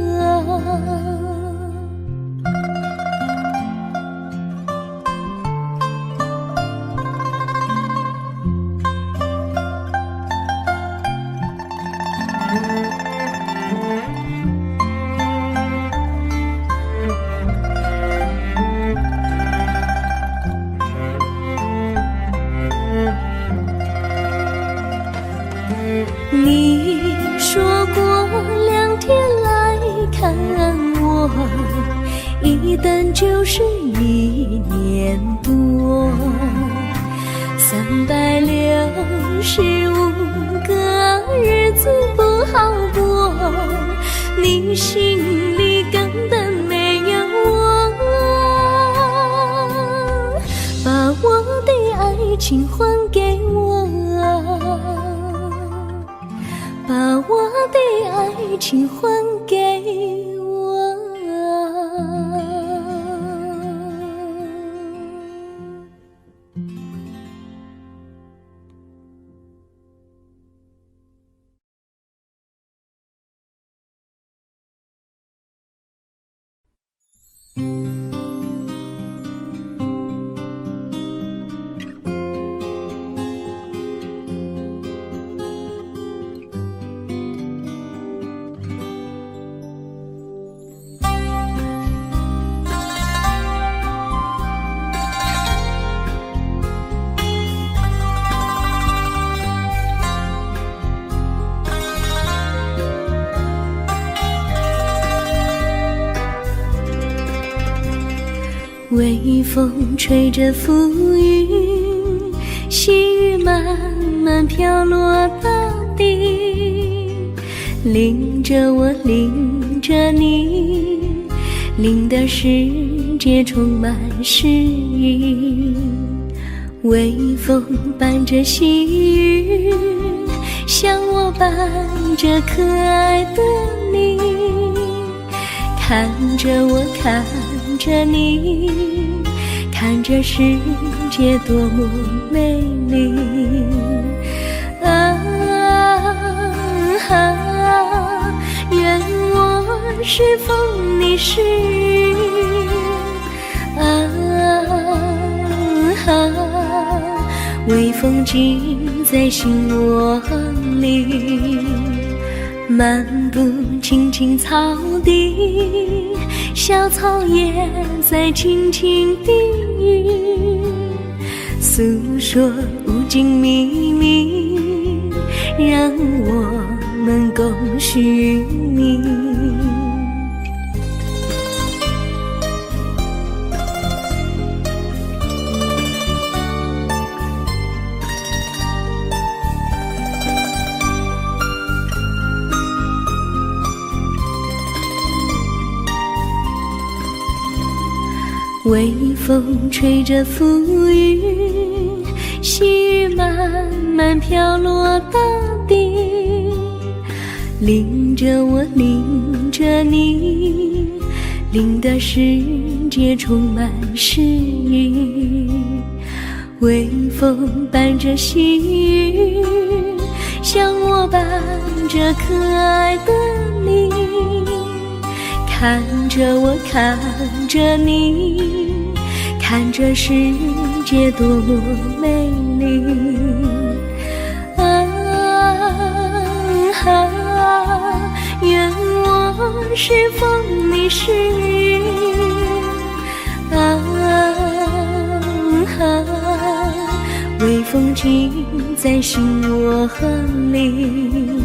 你说过2天来看我，一等就是1年多，365个日子不好过，你心里根本没有我，把我的爱情还给我，把我的爱情还给我。微风吹着浮云，细雨慢慢飘落大地，淋着我，淋着你，淋得世界充满诗意。微风伴着细雨，像我伴着可爱的你，看着我，看着你，看着世界多么美丽啊！愿我是风，你是雨啊！微风记在心窝里，漫步青青草地，小草也在轻轻低语，诉说无尽秘密，让我们共许你。微风吹着浮云，细雨慢慢飘落大地，淋着我，淋着你，淋得世界充满诗意。微风伴着细雨，像我伴着可爱的你，看着我，看着你，看这世界多么美丽。愿我是风，你是雨。微风轻在心窝里，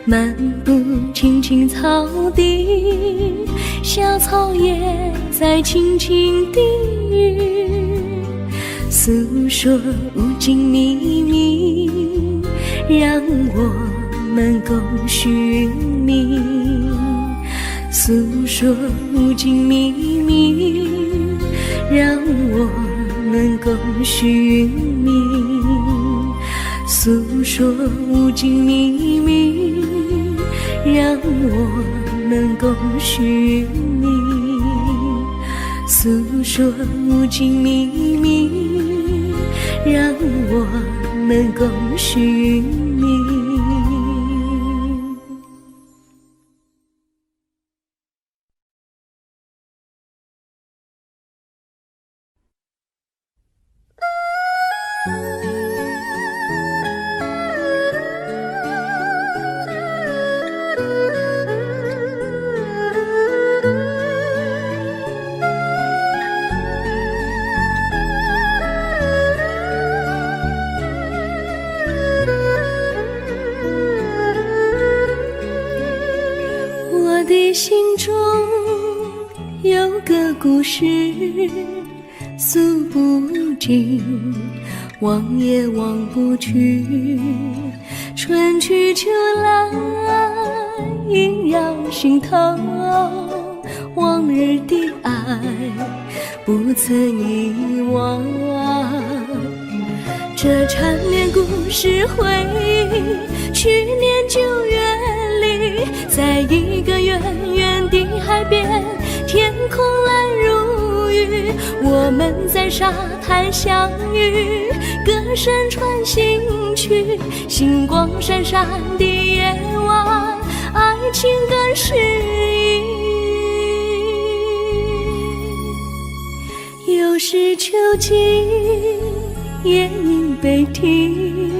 漫步青青草地，小草也在轻轻低语，诉说无尽秘密，让我们共许你。诉说无尽秘密，让我们共许你。诉说无尽秘密，让我们共许你。诉说无尽秘密，让我们共许你。我的心中有个故事，诉不尽，忘也忘不去。春去秋来，萦绕心头，往日的爱不曾遗忘。这缠绵故事回忆，去年9月里，在一个远远的海边，天空蓝如玉，我们在沙滩相遇，歌声传心曲，星光闪闪的夜晚，爱情更诗意。又是秋季，夜莺悲啼，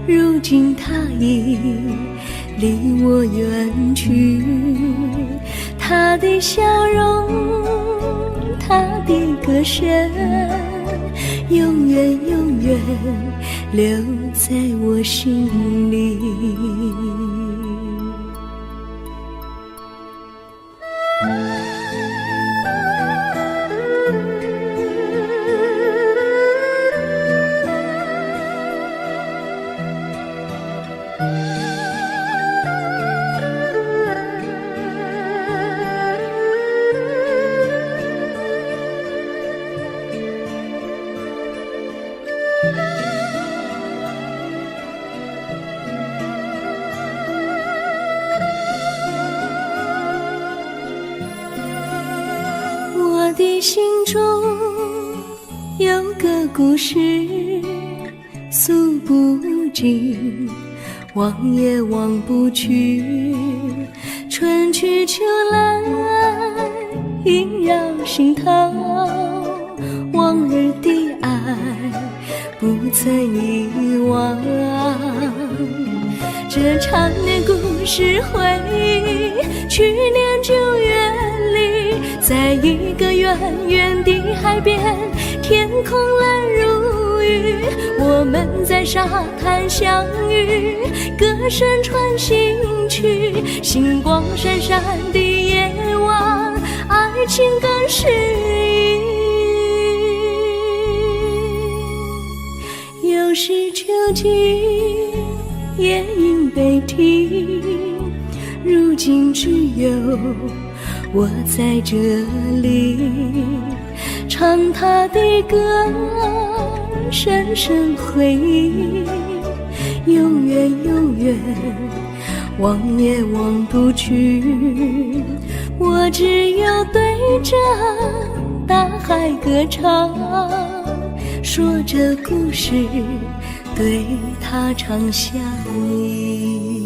如今他已离我远去，他的笑容，他的歌声，永远永远留在我心里。我的心中有个故事，诉不尽，忘也忘不去。春去秋来，萦绕心头，往日的爱不曾遗忘。这缠绵故事回忆，去年9月里，在一个远远的海边，天空蓝如遇，我们在沙滩相遇，歌声传心曲，星光闪闪的夜晚，爱情更诗意。又是秋季，夜莺悲啼，如今只有我在这里，唱他的歌，深深回忆，永远永远，忘也忘不去。我只有对着大海歌唱，说着故事，对他唱想你。